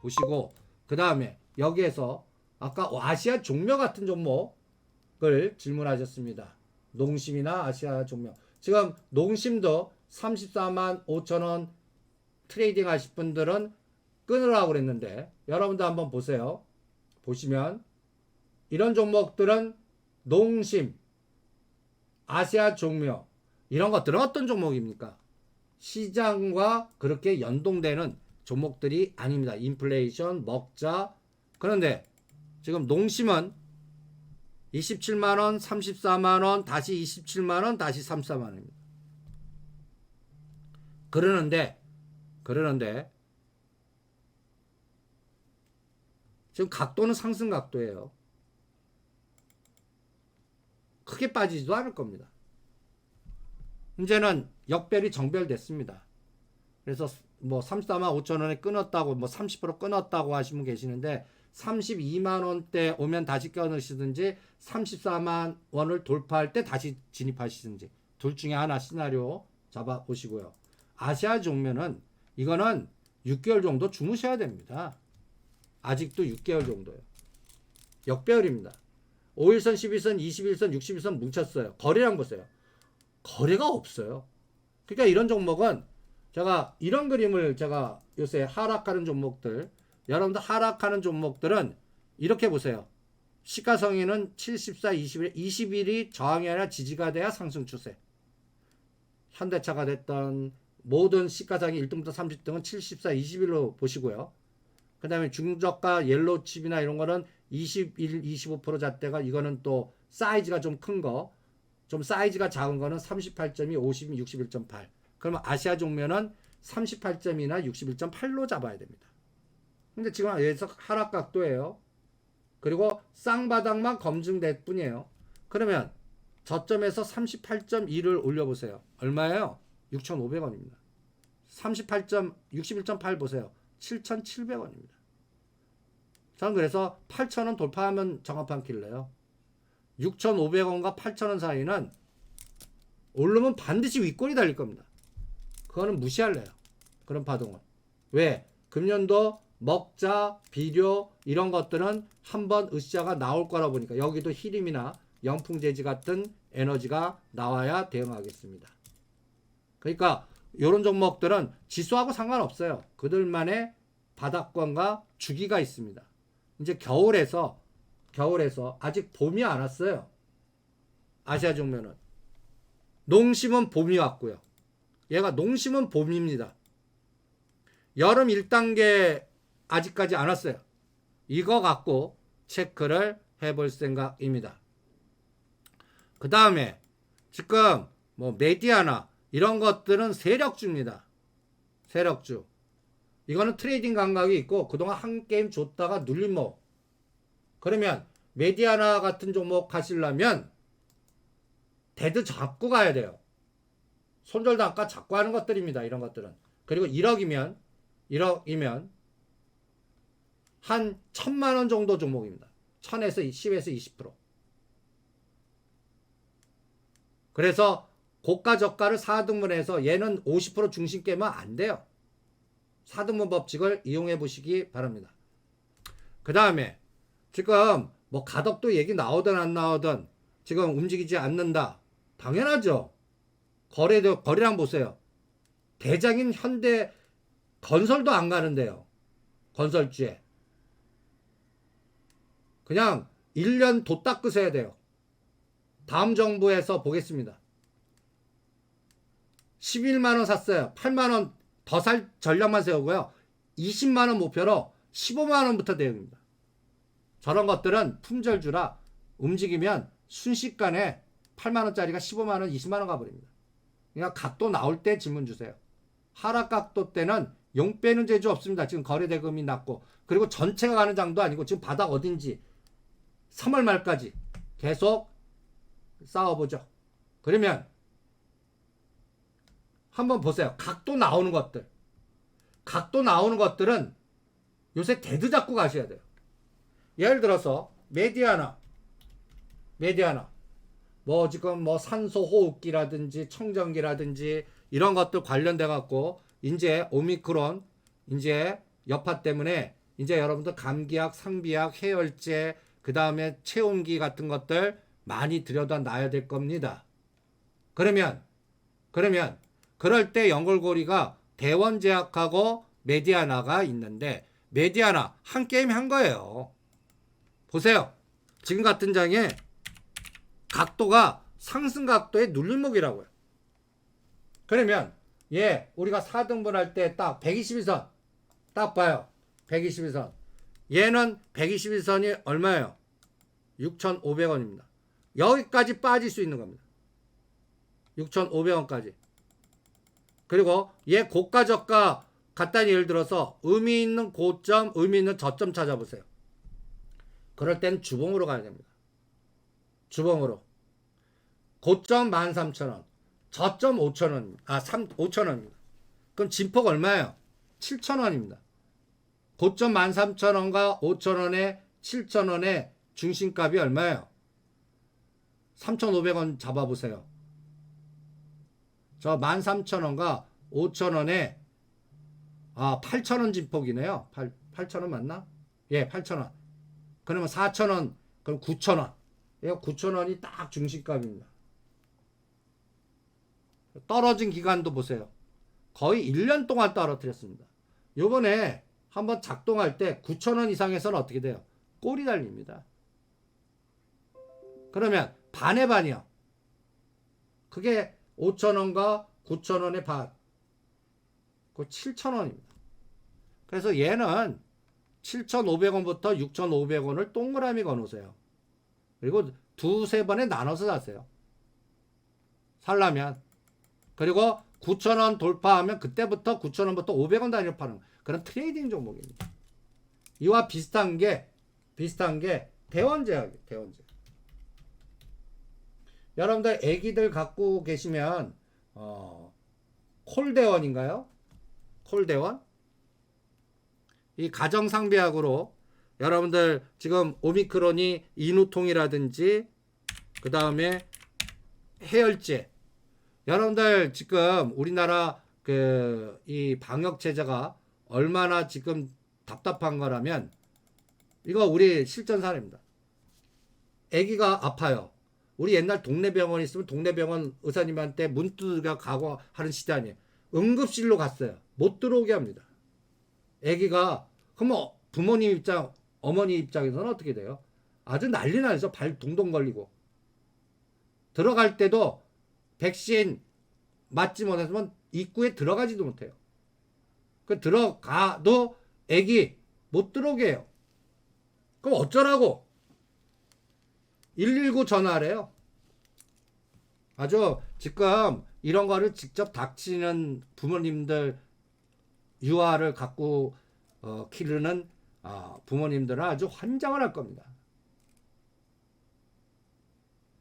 보시고, 그 다음에 여기에서 아까 아시아 종묘 같은 종목을 질문하셨습니다. 농심이나 아시아 종묘. 지금 농심도 34만 5천 원 트레이딩 하실 분들은 끊으라고 그랬는데, 여러분도 한번 보세요. 보시면 이런 종목들은 농심, 아시아 종묘, 이런 것들은 어떤 종목입니까? 시장과 그렇게 연동되는 종목들이 아닙니다. 인플레이션, 먹자. 그런데 지금 농심은 27만원, 34만원, 다시 27만원, 다시 34만원입니다. 그러는데 지금 각도는 상승 각도예요. 크게 빠지지도 않을 겁니다. 이제는 역별이 정별됐습니다. 그래서 뭐 34만 5천 원에 끊었다고, 뭐 30% 끊었다고 하시면 계시는데, 32만 원대 오면 다시 끊으시든지 34만 원을 돌파할 때 다시 진입하시든지, 둘 중에 하나 시나리오 잡아 보시고요. 아시아 종묘는 이거는 6개월 정도 주무셔야 됩니다. 아직도 6개월 정도요. 역배열입니다. 5일선, 11선, 21선, 61선 뭉쳤어요. 거래량 보세요. 거래가 없어요. 그러니까 이런 종목은 제가 이런 그림을 제가 요새 하락하는 종목들, 여러분들 하락하는 종목들은 이렇게 보세요. 시가성인은 74, 21, 21이 저항이 아니라 지지가 돼야 상승 추세. 현대차가 됐던 모든 시가상이 1등부터 30등은 74, 21로 보시고요. 그 다음에 중저가 옐로우칩이나 이런 거는 21, 25% 잣대가, 이거는 또 사이즈가 좀 큰 거, 좀 사이즈가 작은 거는 38.2, 50, 61.8. 그러면 아시아 종묘는 38.2나 61.8로 잡아야 됩니다. 근데 지금 여기서 하락 각도예요. 그리고 쌍바닥만 검증될 뿐이에요. 그러면 저점에서 38.2를 올려보세요. 얼마예요? 6,500원입니다. 61.8 보세요. 7,700원입니다. 저는 그래서 8,000원 돌파하면 정합한 길래요. 6,500원과 8,000원 사이는 오르면 반드시 윗골이 달릴 겁니다. 그거는 무시할래요. 그런 파동은. 왜? 금년도 먹자, 비료 이런 것들은 한번 으쌰가 나올 거라 보니까, 여기도 히림이나 영풍재지 같은 에너지가 나와야 대응하겠습니다. 그러니까 이런 종목들은 지수하고 상관없어요. 그들만의 바닥권과 주기가 있습니다. 이제 겨울에서 아직 봄이 안 왔어요. 아시아 종묘는. 농심은 봄이 왔고요. 얘가 농심은 봄입니다. 여름 1단계 아직까지 안 왔어요. 이거 갖고 체크를 해볼 생각입니다. 그 다음에 지금 뭐 메디아나 이런 것들은 세력주입니다. 세력주. 이거는 트레이딩 감각이 있고 그동안 한 게임 줬다가 눌림목. 그러면 메디아나 같은 종목 하시려면 데드 잡고 가야 돼요. 손절도 아까 잡고 하는 것들입니다. 이런 것들은. 그리고 1억이면 한 1,000만원 정도 종목입니다. 1000에서 10에서 20%. 그래서 고가 저가를 4등분해서 얘는 50% 중심 깨면 안 돼요. 4등분 법칙을 이용해 보시기 바랍니다. 그 다음에 지금 뭐 가덕도 얘기 나오든 안 나오든 지금 움직이지 않는다. 당연하죠. 거래량 보세요. 대장인 현대 건설도 안 가는데요. 건설주에. 그냥 1년 도 닦으셔야 돼요. 다음 정부에서 보겠습니다. 11만원 샀어요. 8만원 더 살 전략만 세우고요. 20만원 목표로 15만원부터 대응입니다. 저런 것들은 품절주라 움직이면 순식간에 8만원짜리가 15만원, 20만원 가버립니다. 그러니까 각도 나올 때 질문 주세요. 하락 각도 때는 용 빼는 재주 없습니다. 지금 거래대금이 낮고, 그리고 전체가 가는 장도 아니고 지금 바닥 어딘지 3월 말까지 계속 싸워보죠. 그러면 한번 보세요. 각도 나오는 것들은 요새 데드 잡고 가셔야 돼요. 예를 들어서 메디아나 뭐 지금 뭐 산소호흡기라든지 청정기라든지 이런 것들 관련돼 갖고 이제 오미크론 이제 여파 때문에 이제 여러분들 감기약, 상비약, 해열제, 그 다음에 체온기 같은 것들 많이 들여다 놔야 될 겁니다. 그러면 그럴 때 연골고리가 대원제약하고 메디아나가 있는데 메디아나 한 게임 한 거예요. 보세요. 지금 같은 장에 각도가 상승 각도의 눌림목이라고요. 그러면 우리가 4등분 할 때 딱 121선 딱 봐요. 121선. 얘는 121선이 얼마예요? 6,500원입니다. 여기까지 빠질 수 있는 겁니다. 6,500원까지. 그리고 얘 고가 저가 간단히 예를 들어서 의미 있는 고점, 의미 있는 저점 찾아보세요. 그럴 때는 주봉으로 가야 됩니다. 주봉으로. 고점 13,000원, 저점 5,000원, 5,000원입니다. 그럼 진폭 얼마예요? 7,000원입니다. 고점 13,000원과 5,000원에 7,000원의 중심값이 얼마예요? 3,500원 잡아보세요. 저 13,000원과 5,000원에 8,000원 진폭이네요. 8,000원 맞나? 예, 8,000원. 그러면 4,000원, 그럼 9,000원. 이거 9,000원이 딱 중심값입니다. 떨어진 기간도 보세요. 거의 1년 동안 떨어뜨렸습니다. 요번에 한번 작동할 때 9,000원 이상에서는 어떻게 돼요? 꼴이 달립니다. 그러면 반의 반이요. 그게 5,000원과 9,000원의 반. 그 7,000원입니다. 그래서 얘는 7,500원부터 6,500원을 동그라미 거놓으세요. 그리고 두세 번에 나눠서 사세요. 살라면. 그리고 9,000원 돌파하면 그때부터 9,000원부터 500원 단위로 파는 그런 트레이딩 종목입니다. 이와 비슷한 게 대원제약이에요. 대원제약. 여러분들 애기들 갖고 계시면 콜대원인가요? 콜대원? 이 가정상비약으로 여러분들 지금 오미크론이 인후통이라든지 그 다음에 해열제, 여러분들 지금 우리나라 이 방역 체제가 얼마나 지금 답답한 거라면 이거 우리 실전 사례입니다. 아기가 아파요. 우리 옛날 동네 병원 있으면 동네 병원 의사님한테 문 두드려 가고 하는 시대 아니에요. 응급실로 갔어요. 못 들어오게 합니다. 아기가 그럼 부모님 입장, 어머니 입장에서는 어떻게 돼요? 아주 난리 나죠. 발 동동 걸리고. 들어갈 때도 백신 맞지 못했으면 입구에 들어가지도 못해요. 그 들어가도 애기 못 들어오게 해요. 그럼 어쩌라고? 119 전화하래요. 아주 지금 이런 거를 직접 닥치는 부모님들, 유아를 갖고 기르는 부모님들은 아주 환장을 할 겁니다.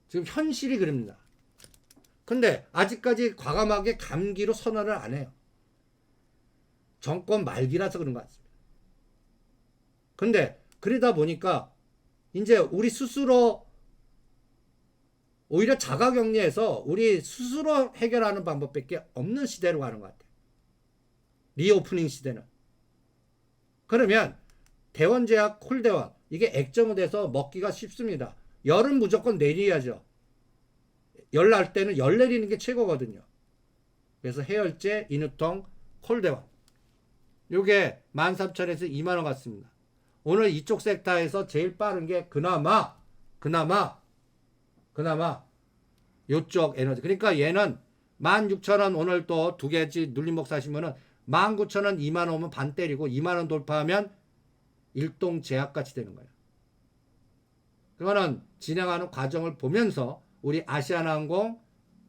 지금 현실이 그럽니다. 근데 아직까지 과감하게 감기로 선언을 안 해요. 정권 말기라서 그런 것 같습니다. 근데 그러다 보니까 이제 우리 스스로 오히려 자가격리해서 우리 스스로 해결하는 방법밖에 없는 시대로 가는 것 같아요. 리오프닝 시대는. 그러면 대원제약, 콜대원 이게 액정화돼서 먹기가 쉽습니다. 열은 무조건 내려야죠. 열 날 때는 열 내리는 게 최고거든요. 그래서 해열제, 인후통, 콜대원 요게 13,000원에서 20,000원 같습니다. 오늘 이쪽 섹터에서 제일 빠른 게 그나마 요쪽 에너지. 그러니까 얘는 16,000원 오늘 또 두 개지 눌림목 사시면은 19,000원 2만 오면 반 때리고 2만 원 돌파하면 일동 제약같이 되는 거예요. 그거는 진행하는 과정을 보면서 우리 아시아나항공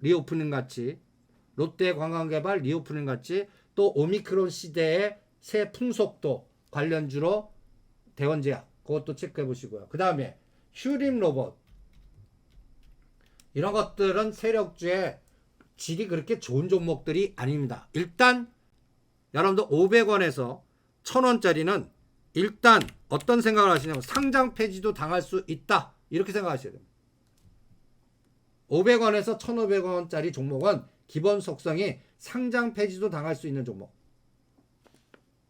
리오프닝 같이 롯데관광개발 리오프닝 같이 또 오미크론 시대의 새 풍속도 관련주로 대원제약 그것도 체크해 보시고요. 그 다음에 휴림 로봇 이런 것들은 세력주의 질이 그렇게 좋은 종목들이 아닙니다. 일단 여러분들 500원에서 1,000원짜리는 일단 어떤 생각을 하시냐면 상장 폐지도 당할 수 있다 이렇게 생각하셔야 됩니다. 500원에서 1,500원짜리 종목은 기본 속성이 상장 폐지도 당할 수 있는 종목.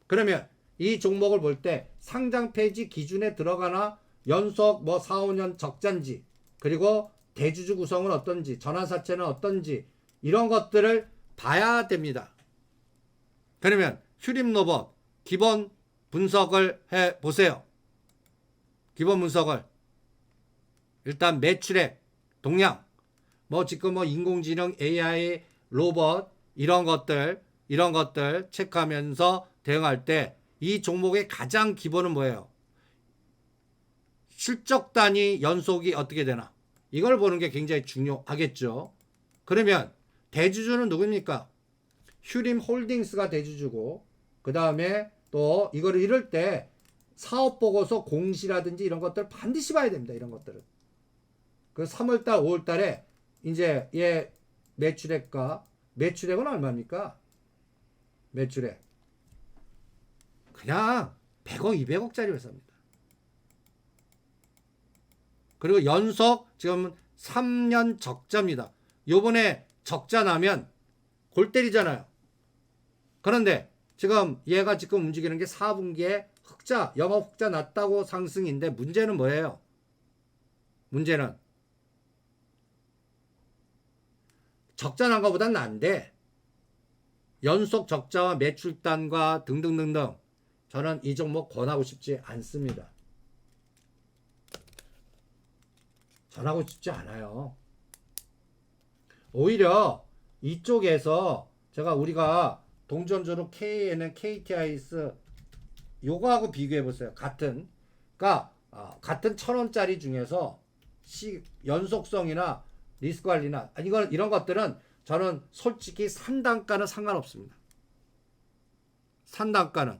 그러면 이 종목을 볼 때 상장 폐지 기준에 들어가나 연속 뭐 4, 5년 적자인지 그리고 대주주 구성은 어떤지 전환사채는 어떤지 이런 것들을 봐야 됩니다. 그러면 휴림로봇 기본 분석을 해 보세요. 기본 분석을 일단 매출액, 동량, 뭐 지금 뭐 인공지능, AI, 로봇 이런 것들 체크하면서 대응할 때 이 종목의 가장 기본은 뭐예요? 실적 단위 연속이 어떻게 되나? 이걸 보는 게 굉장히 중요하겠죠. 그러면 대주주는 누굽니까? 휴림홀딩스가 대주주고 그 다음에 또 이거를 이럴 때 사업보고서 공시라든지 이런 것들 반드시 봐야 됩니다. 이런 것들은. 그 3월달, 5월달에 이제 얘 매출액은 얼마입니까? 매출액 그냥 100억, 200억짜리 회사입니다. 그리고 연속 지금 3년 적자입니다. 요번에 적자 나면 골 때리잖아요. 그런데 지금 얘가 지금 움직이는 게 4분기에 흑자, 영업 흑자 났다고 상승인데 문제는 뭐예요? 문제는 적자 난 것보단 난데 연속 적자와 매출단과 등등등등 저는 이 종목 권하고 싶지 않습니다. 전하고 싶지 않아요. 오히려 이쪽에서 우리가 동전주로 KNN, KTIS 요거하고 비교해 보세요. 같은 1,000원짜리 중에서 연속성이나 리스크 관리나 이런 것들은 저는 솔직히 산단가는 상관없습니다. 산단가는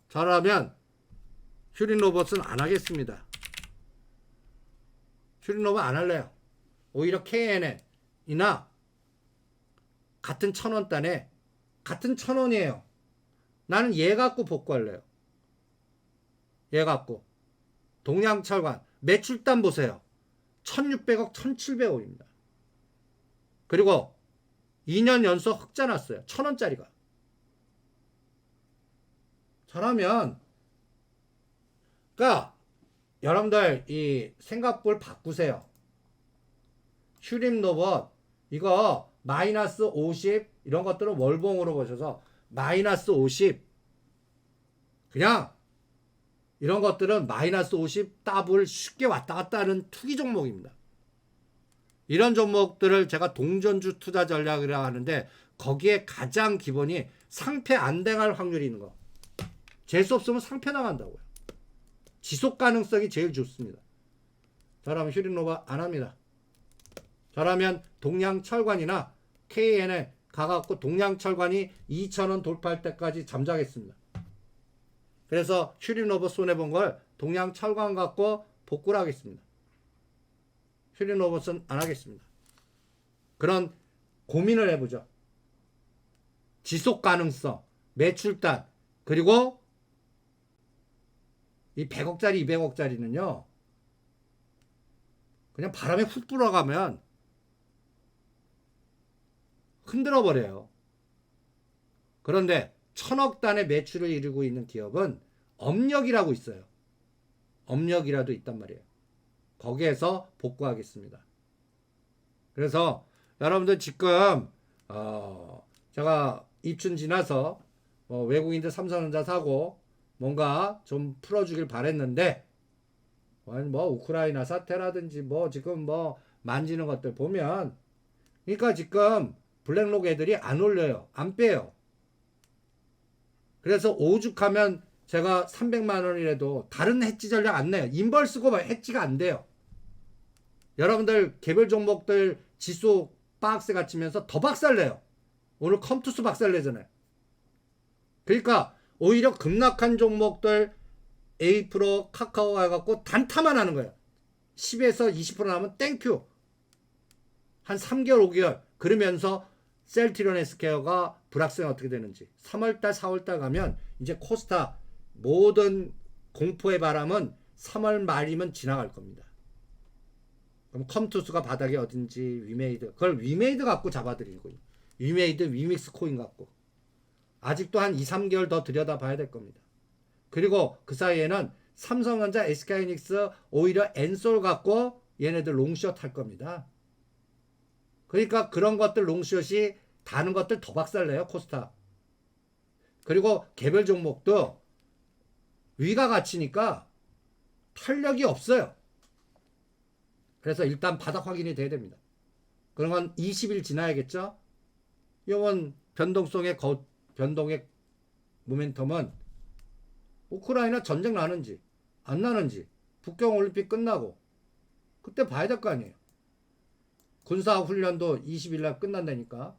저라면 휴림로봇은 안 하겠습니다. 휴림로봇 안 할래요. 오히려 KNN이나 같은 1,000원단에 같은 1,000원이에요. 나는 얘 갖고 복구할래요. 얘 갖고 동양철관 매출단 보세요. 1,600억, 1,700억입니다. 그리고 2년 연속 흑자 났어요. 1,000원짜리가. 저라면 그러니까 여러분들 이 생각을 바꾸세요. 휴림로봇 이거 마이너스 50 이런 것들은 월봉으로 보셔서 마이너스 50 그냥 이런 것들은 마이너스 50 더블 쉽게 왔다 갔다 하는 투기 종목입니다. 이런 종목들을 제가 동전주 투자 전략이라고 하는데 거기에 가장 기본이 상패 안 당할 확률이 있는 거. 재수 없으면 상패 나간다고요. 지속 가능성이 제일 좋습니다. 저라면 휴림로봇 안 합니다. 저라면 동양철관이나 KN에 가갖고 동양철관이 2,000원 돌파할 때까지 잠자겠습니다. 그래서 휴림로봇 손해본 걸 동양철관 갖고 복구를 하겠습니다. 휴림로봇은 안 하겠습니다. 그런 고민을 해보죠. 지속 가능성, 매출단, 그리고 이 100억짜리, 200억짜리는요, 그냥 바람에 훅 불어가면 흔들어 버려요. 그런데 1,000억 단의 매출을 이루고 있는 기업은 업력이라고 있어요. 업력이라도 있단 말이에요. 거기에서 복구하겠습니다. 그래서 여러분들 지금 제가 입춘 지나서 외국인들 삼성전자 사고 뭔가 좀 풀어주길 바랬는데 뭐 우크라이나 사태라든지 뭐 지금 뭐 만지는 것들 보면 그러니까 지금 블랙록 애들이 안 올려요. 안 빼요. 그래서 오죽하면 제가 300만 원이라도 다른 해지 전략 안 내요. 인벌 쓰고 해지가 안 돼요. 여러분들 개별 종목들 지수 박스 갇히면서 더 박살내요. 오늘 컴투스 박살내잖아요. 그러니까 오히려 급락한 종목들 A 프로 카카오 해갖고 단타만 하는 거예요. 10에서 20% 나면 땡큐. 한 3개월 5개월 그러면서 셀트리온 헬스케어가 불확실성이 어떻게 되는지 3월달 4월달 가면 이제 코스타 모든 공포의 바람은 3월 말이면 지나갈 겁니다. 그럼 컴투스가 바닥에 어딘지 위메이드 그걸 위메이드 갖고 잡아드리고 위메이드 위믹스 코인 갖고 아직도 한 2, 3개월 더 들여다봐야 될 겁니다. 그리고 그 사이에는 삼성전자, SK하이닉스 오히려 엔솔 갖고 얘네들 롱숏 할 겁니다. 그러니까 그런 것들 롱숏이 다른 것들 더 박살내요, 코스닥. 그리고 개별 종목도 위가 갇히니까 탄력이 없어요. 그래서 일단 바닥 확인이 돼야 됩니다. 그러면 20일 지나야겠죠? 이번 변동성의 변동의 모멘텀은 우크라이나 전쟁 나는지 안 나는지 북경 올림픽 끝나고 그때 봐야 될 거 아니에요. 군사 훈련도 20일 날 끝난다니까.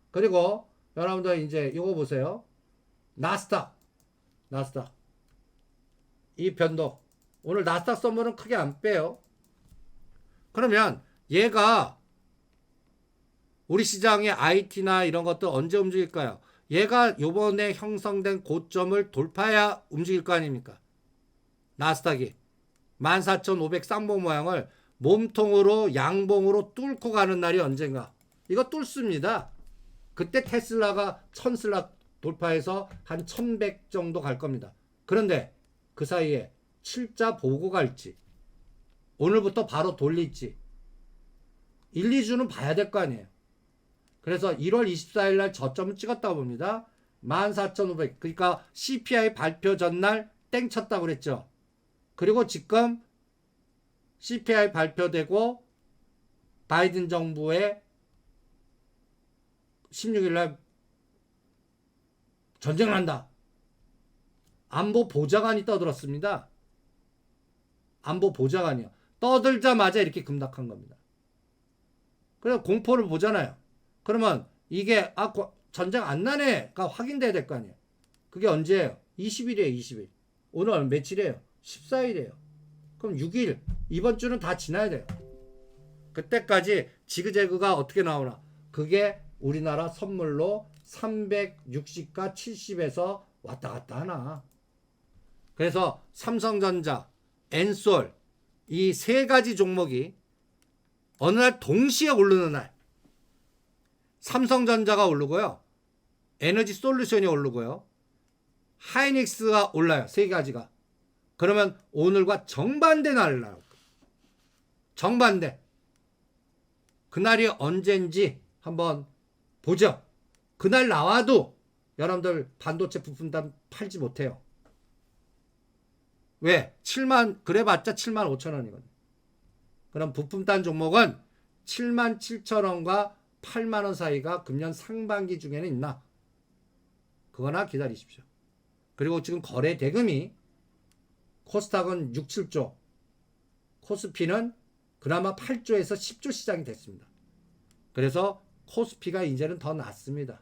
그리고 여러분들 이제 이거 보세요. 나스닥 이 변동 오늘 나스닥 선물은 크게 안 빼요. 그러면 얘가 우리 시장의 IT나 이런 것들 언제 움직일까요? 얘가 요번에 형성된 고점을 돌파해야 움직일 거 아닙니까? 나스닥이 14,500 쌍봉 모양을 몸통으로 양봉으로 뚫고 가는 날이 언젠가. 이거 뚫습니다. 그때 테슬라가 1000슬라 돌파해서 한 1100 정도 갈 겁니다. 그런데 그 사이에 7자 보고 갈지 오늘부터 바로 돌릴지 1, 2주는 봐야 될 거 아니에요. 그래서 1월 24일 날 저점을 찍었다고 봅니다. 14,500. 그러니까 CPI 발표 전날 땡 쳤다고 그랬죠. 그리고 지금 CPI 발표되고 바이든 정부의 16일 날 전쟁을 한다. 안보 보좌관이 떠들었습니다. 안보 보좌관이요. 떠들자마자 이렇게 급락한 겁니다. 그래서 공포를 보잖아요. 그러면 이게 전쟁 안 나네가 확인돼야 될 거 아니에요. 그게 언제예요? 20일이에요. 20일. 오늘 며칠이에요? 14일이에요. 그럼 6일 이번 주는 다 지나야 돼요. 그때까지 지그재그가 어떻게 나오나. 그게 우리나라 선물로 360과 70에서 왔다 갔다 하나. 그래서 삼성전자, 엔솔 이 세 가지 종목이 어느 날 동시에 오르는 날 삼성전자가 오르고요. 에너지솔루션이 오르고요. 하이닉스가 올라요. 세 가지가. 그러면 오늘과 정반대 날을 나올 거예요. 정반대. 그날이 언젠지 한번 보죠. 그날 나와도 여러분들 반도체 부품단 팔지 못해요. 왜? 그래봤자 7만 5천 원이거든요. 그럼 부품단 종목은 7만 7천 원과 8만 원 사이가 금년 상반기 중에는 있나? 그거나 기다리십시오. 그리고 지금 거래 대금이 코스닥은 6, 7조, 코스피는 그나마 8조에서 10조 시장이 됐습니다. 그래서 코스피가 이제는 더 낫습니다.